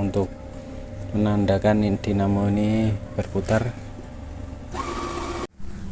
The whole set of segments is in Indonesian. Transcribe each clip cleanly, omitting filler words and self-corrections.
untuk menandakan dinamo ini berputar.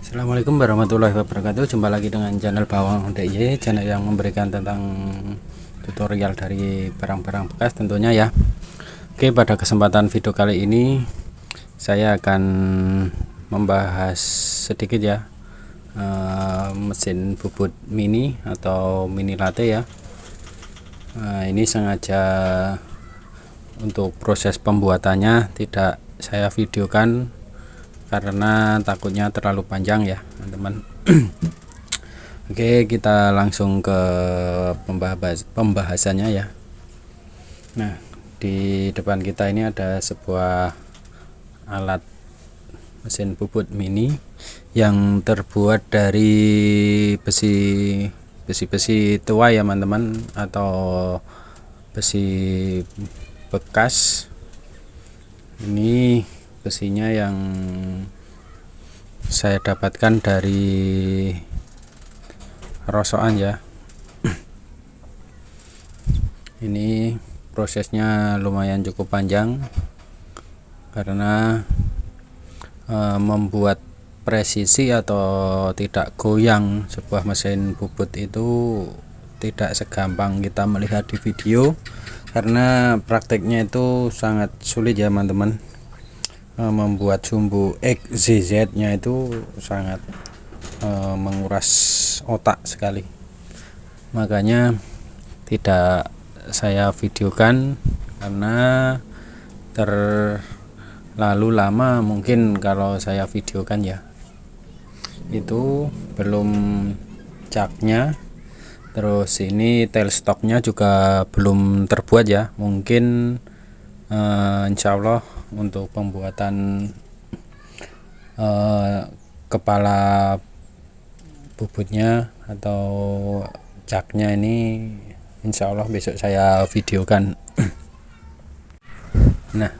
Assalamualaikum warahmatullahi wabarakatuh. Jumpa lagi dengan channel Bawang DIY, channel yang memberikan tentang tutorial dari barang-barang bekas tentunya ya. Oke, pada kesempatan video kali ini saya akan membahas sedikit ya mesin bubut mini atau mini latte ya. Ini sengaja untuk proses pembuatannya tidak saya videokan karena takutnya terlalu panjang ya teman-teman. Oke, kita langsung ke pembahasannya ya. Nah, di depan kita ini ada sebuah alat mesin bubut mini yang terbuat dari besi tua ya teman-teman, atau besi bekas. Ini besinya yang saya dapatkan dari rosokan ya. Ini prosesnya lumayan cukup panjang karena membuat presisi atau tidak goyang sebuah mesin bubut itu tidak segampang kita melihat di video, karena prakteknya itu sangat sulit ya teman-teman. Membuat sumbu XZZ nya itu sangat menguras otak sekali, makanya tidak saya videokan karena terlalu lama mungkin kalau saya videokan ya. Itu belum caknya, terus ini tailstocknya juga belum terbuat ya. Mungkin insya Allah untuk pembuatan kepala bubutnya atau caknya ini insya Allah besok saya videokan. Nah,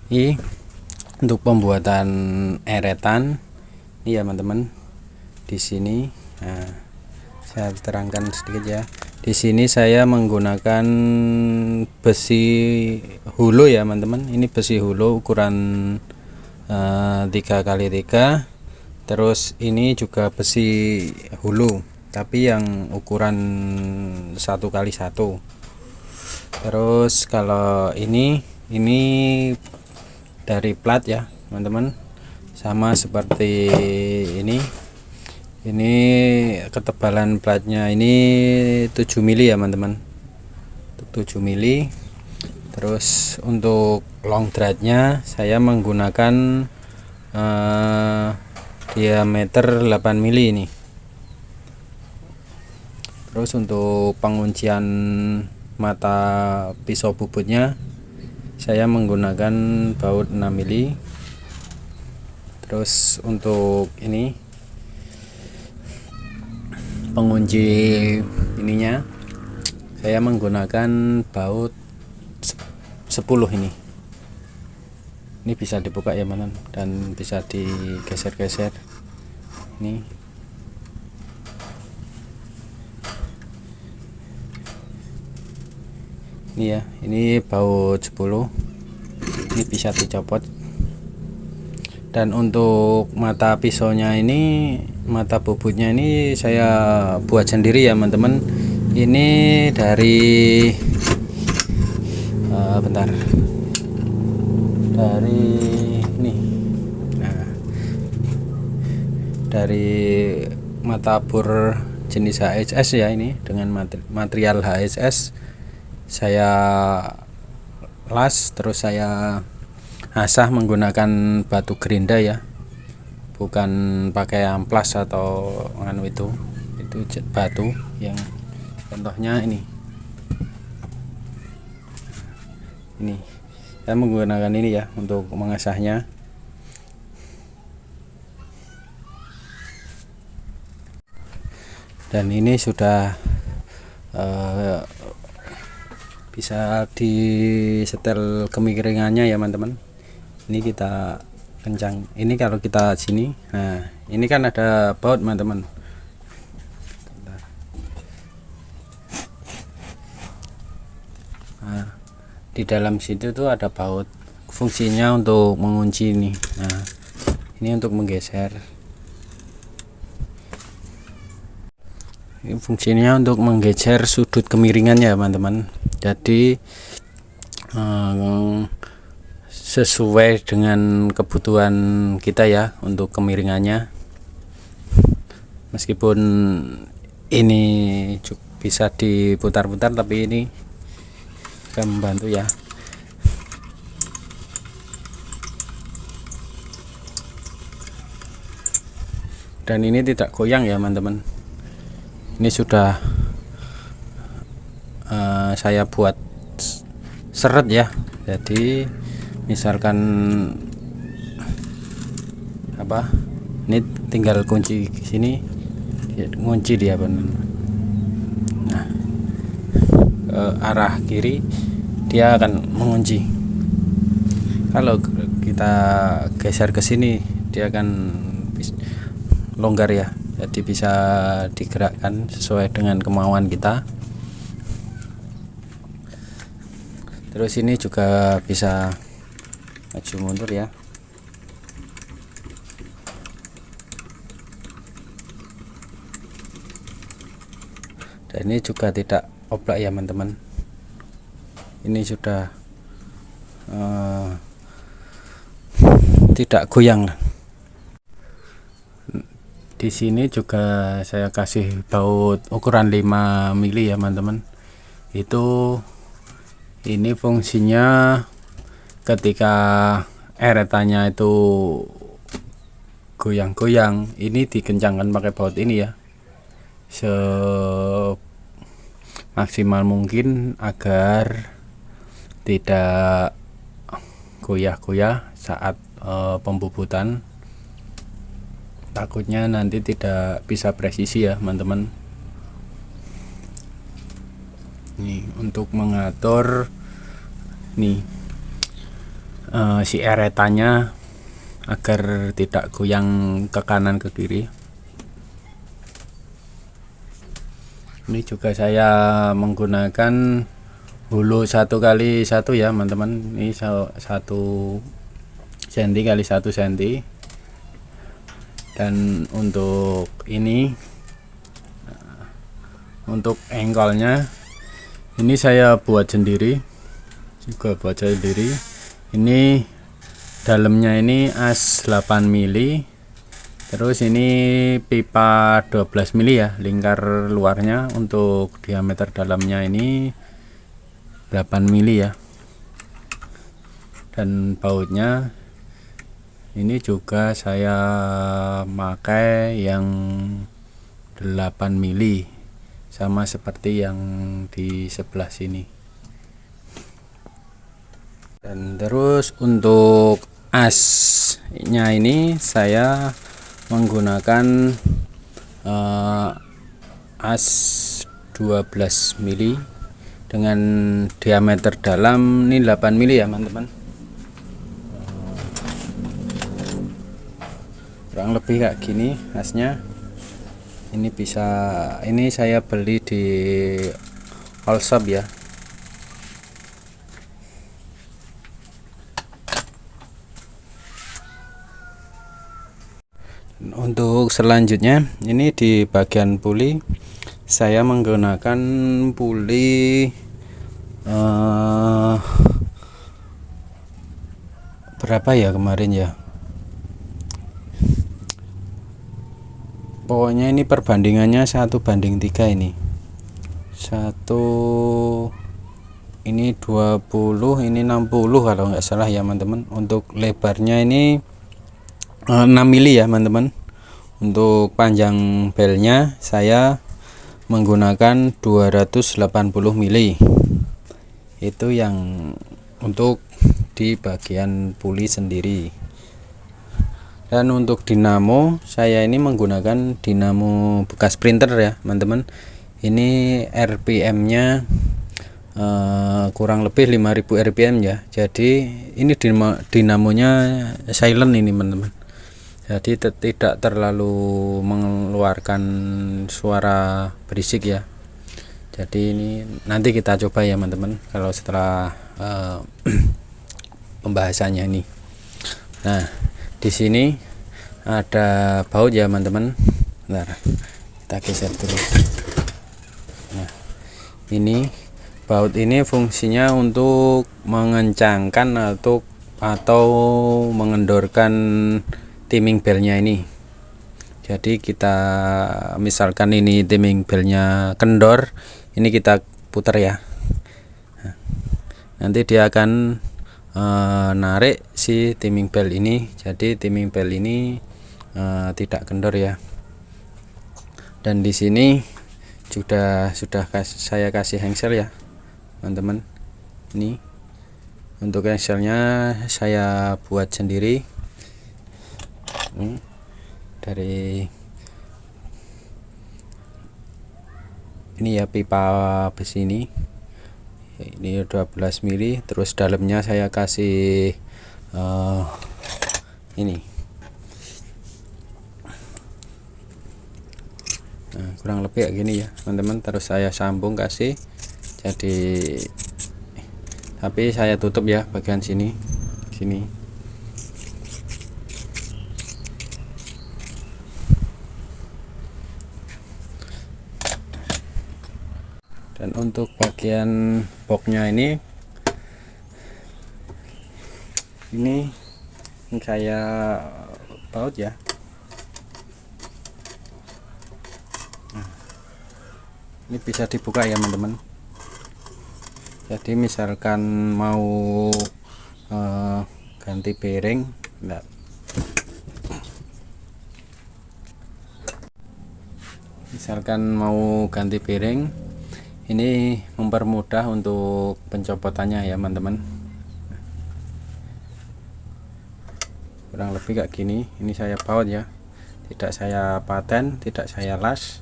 ini untuk pembuatan eretan ini ya teman-teman. Di sini saya terangkan sedikit ya. Di sini saya menggunakan besi hulu ya teman-teman. Ini besi hulu ukuran 3x3. Terus ini juga besi hulu tapi yang ukuran 1x1. Terus kalau ini dari plat ya teman-teman, sama seperti ini ketebalan platnya ini 7 mili ya teman-teman, 7 mili. Terus untuk long threadnya saya menggunakan diameter 8 mili ini. Terus untuk penguncian mata pisau bubutnya saya menggunakan baut 6 mili. Terus untuk ini pengunci ininya saya menggunakan baut 10 ini. Ini bisa dibuka ya teman, dan bisa digeser-geser. Ini ya, ini baut 10. Ini bisa dicopot. Dan untuk mata pisaunya ini, mata bubutnya ini saya buat sendiri ya teman-teman. Ini dari dari ini. Nah, dari mata bor jenis HSS ya, ini dengan material HSS saya las, terus saya asah menggunakan batu gerinda ya, bukan pakai amplas atau itu batu yang contohnya ini saya menggunakan ini ya untuk mengasahnya. Dan ini sudah bisa disetel kemiringannya ya teman-teman. Ini kita kencang, ini kalau kita sini, nah ini kan ada baut teman-teman. Nah, di dalam situ tuh ada baut, fungsinya untuk mengunci nih. Nah, ini untuk menggeser, ini fungsinya untuk menggeser sudut kemiringannya teman-teman. Jadi sesuai dengan kebutuhan kita ya untuk kemiringannya. Meskipun ini bisa diputar-putar, tapi ini akan membantu ya. Dan ini tidak goyang ya teman-teman. Ini sudah saya buat seret ya. Jadi misalkan ini tinggal kunci di sini, ngunci dia benar. Nah, ke arah kiri dia akan mengunci. Kalau kita geser ke sini dia akan longgar ya, jadi bisa digerakkan sesuai dengan kemauan kita. Terus ini juga bisa maju mundur ya. Dan ini juga tidak oblak ya teman-teman. Ini sudah tidak goyang. Di sini juga saya kasih baut ukuran 5 mili ya teman-teman. Ini fungsinya ketika eretannya itu goyang-goyang, ini dikencangkan pakai baut ini ya, semaksimal mungkin agar tidak goyah-goyah saat pembubutan. Takutnya nanti tidak bisa presisi ya teman-teman. Nih untuk mengatur nih si eretannya agar tidak goyang ke kanan ke kiri. Ini juga saya menggunakan hulu 1x1 ya teman-teman. Ini 1 cm x 1 cm. Dan untuk ini, untuk engkolnya ini saya buat sendiri, ini dalamnya ini as 8 mili, terus ini pipa 12 mili ya lingkar luarnya. Untuk diameter dalamnya ini 8 mili ya. Dan bautnya ini juga saya pakai yang 8 mili, sama seperti yang di sebelah sini. Dan terus untuk asnya ini saya menggunakan as 12 mili dengan diameter dalam ini 8 mili ya teman-teman. Kurang lebih kayak gini asnya. Ini saya beli di all shop ya. Untuk selanjutnya ini di bagian puli saya menggunakan puli berapa ya kemarin ya, pokoknya ini perbandingannya 1:3 ini. Ini 20, ini 60 kalau nggak salah ya teman-teman. Untuk lebarnya ini 6 mili ya teman-teman. Untuk panjang belnya saya menggunakan 280 mili. Itu yang untuk di bagian puli sendiri. Dan untuk dinamo saya ini menggunakan dinamo bekas printer ya teman-teman. Ini RPM nya kurang lebih 5000 RPM ya. Jadi ini dinamonya silent ini teman-teman. Jadi tidak terlalu mengeluarkan suara berisik ya. Jadi ini nanti kita coba ya teman-teman kalau setelah pembahasannya ini. Nah, di sini ada baut ya teman-teman. Bentar, kita geser dulu. Nah, ini baut ini fungsinya untuk mengencangkan atau mengendorkan timing belnya ini. Jadi kita misalkan ini timing belnya kendor, ini kita putar ya. Nah, nanti dia akan narik si timing bel ini, jadi timing bel ini tidak kendor ya. Dan di sini sudah saya kasih hengsel ya teman-teman. Ini untuk hengselnya saya buat sendiri. Dari ini ya, pipa besi ini 12 mili, terus dalamnya saya kasih ini. Nah, kurang lebih kayak gini ya teman-teman. Terus saya sambung kasih, jadi tapi saya tutup ya bagian sini. Dan untuk bagian boxnya ini saya baut ya. Nah, ini bisa dibuka ya teman-teman. Jadi misalkan mau ganti bearing, enggak. Misalkan mau ganti bearing, ini mempermudah untuk pencopotannya ya teman-teman. Kurang lebih kayak gini. Ini saya baut ya, tidak saya paten, tidak saya las.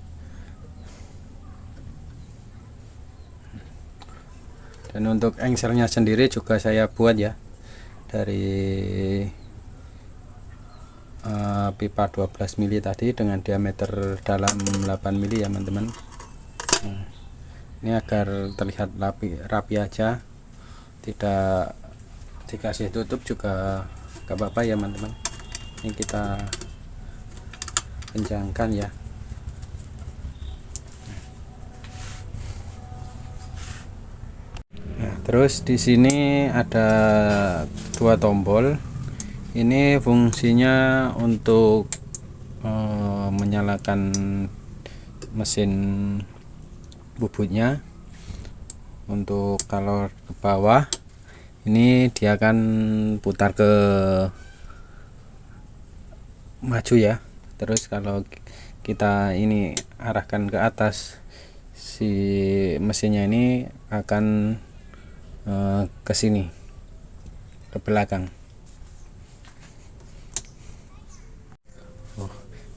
Dan untuk engselnya sendiri juga saya buat ya, dari pipa 12 mili tadi dengan diameter dalam 8 mili ya teman-teman. Nah, ini agar terlihat rapi aja, tidak dikasih tutup juga gak apa-apa ya teman-teman. Ini kita kencangkan ya. Nah, terus di sini ada 2 tombol. Ini fungsinya untuk menyalakan mesin bubutnya. Untuk kalau ke bawah ini dia akan putar ke maju ya. Terus kalau kita ini arahkan ke atas, si mesinnya ini akan ke sini, ke belakang.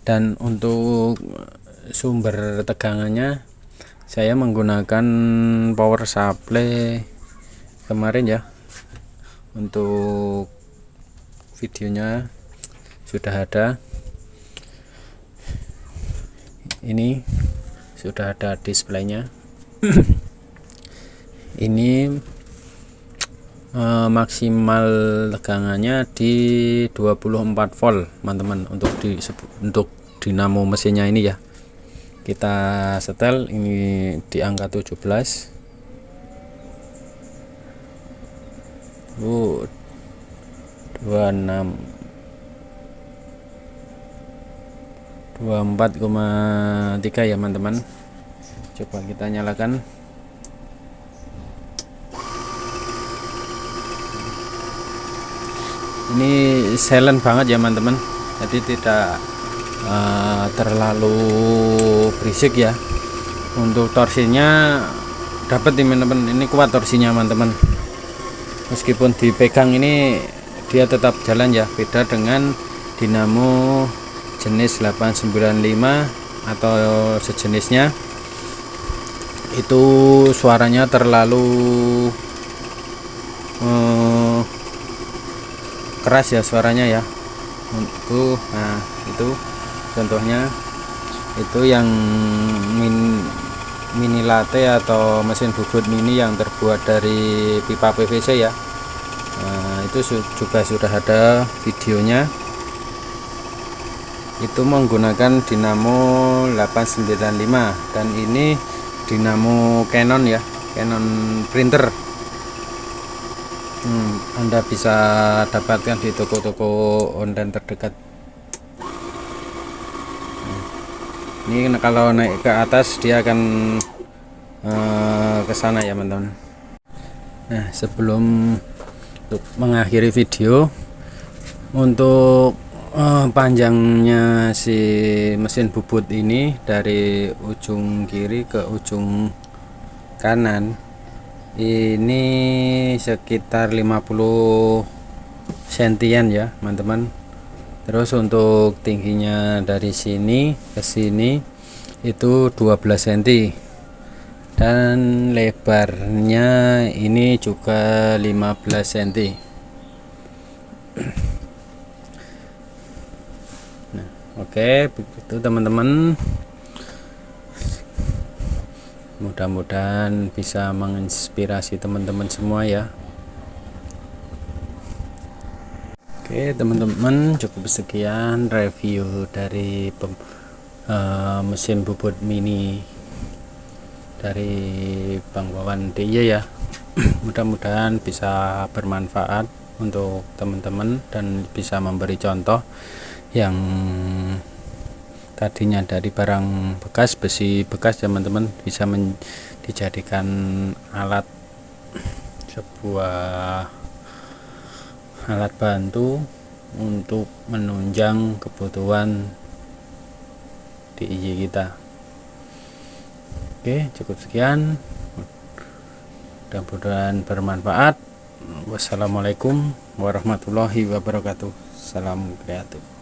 Dan untuk sumber tegangannya saya menggunakan power supply kemarin ya. Untuk videonya sudah ada, ini sudah ada displaynya. Ini maksimal tegangannya di 24 volt teman-teman, untuk dinamo mesinnya ini ya. Kita setel ini di angka 17. 24,3 ya teman-teman. Coba kita nyalakan. Ini silent banget ya teman-teman, jadi tidak terlalu berisik ya. Untuk torsinya dapat teman-teman, ini kuat torsinya teman-teman. Meskipun dipegang ini dia tetap jalan ya, beda dengan dinamo jenis 895 atau sejenisnya. Itu suaranya terlalu keras ya suaranya ya. Nah itu contohnya, itu yang mini latte atau mesin bubut mini yang terbuat dari pipa PVC ya. Itu juga sudah ada videonya. Itu menggunakan dinamo 895 dan ini dinamo Canon ya, Canon printer. Anda bisa dapatkan di toko-toko online terdekat. Ini kalau naik ke atas dia akan ke sana ya teman-teman. Nah, sebelum mengakhiri video, untuk panjangnya si mesin bubut ini dari ujung kiri ke ujung kanan ini sekitar 50 sentian ya teman-teman. Terus untuk tingginya dari sini ke sini itu 12 cm dan lebarnya ini juga 15 cm. Nah, oke, begitu teman-teman. Mudah-mudahan bisa menginspirasi teman-teman semua ya. Oke teman-teman, cukup sekian review dari mesin bubut mini dari Bang Wawan DIY ya. Mudah-mudahan bisa bermanfaat untuk teman-teman dan bisa memberi contoh yang tadinya dari barang bekas, besi bekas teman-teman, bisa dijadikan alat, sebuah alat bantu untuk menunjang kebutuhan DIY kita. Oke, cukup sekian, mudah-mudahan bermanfaat. Wassalamualaikum warahmatullahi wabarakatuh. Salam kreatif.